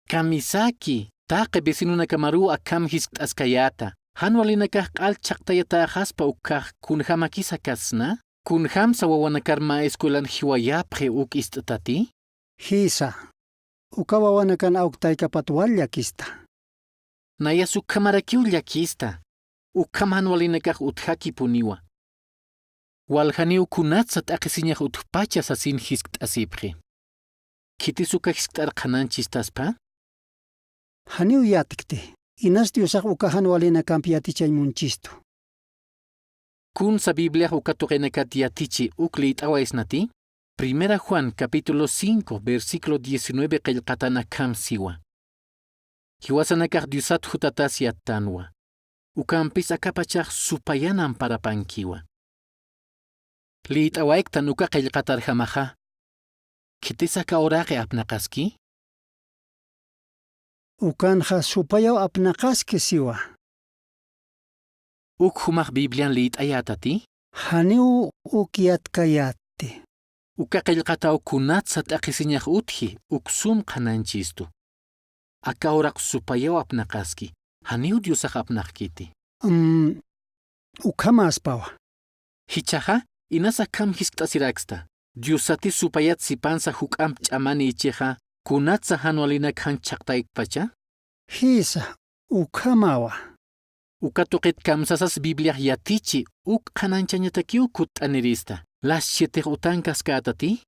Kamisaki, taqe vecino kamaru akam hisk askayata. Hanwalinakah q'al chaqtayata haspa ukah kunhamakisa kasna? Kunham sawawanakar eskuelan hiwayapje uk istati? Hisa. Ukawawanakan auktaikapat wallakista. Nayasuk kamarakiu llakista. Ukam hanwalinakah uthaki puniwa. Walhaniu kunatsat aqisiñaj utpacha sasin hisk asipje. Kitisuka hisk arqananchistaspa? Haniu yatikte. Inas diosaq ukahan walinakan piatichay Kun sa Biblia ukatuqenakat yatichi uklit awaisnati? Primera Juan capítulo 5 versículo 19 qillqatana kam siwa. Hiwasanakaq diosat hutatas yatanwa. Ukampis akapachaq supayanan parapankiwa. Lit awaiktan uka qillqatar hamaja. Kitisaka oraqe apnaqaski? Ukanja supayaw apnaqaski siwa. Uk humaq Biblian lit ayatati? Haniu ukiatkayate. Uka qillqataw kunatsat aqisiñaj utji uksum qananchistu. Aka oraq supayaw apnaqaski. Haniu diosaq apnaqkiti. Ukama aspawa. Hichaja inasa kam hisk'tasiraqsta. Diosati supayat sipansa huk'am ch'amani ichiqa kunatsa hanwalinak han chaqtaykpacha? Hisa. Ukamawa. Ukatuqit kamsasas Biblia yatichi uk qananchañatakiu kut'anirista. Las 7 utankas katati?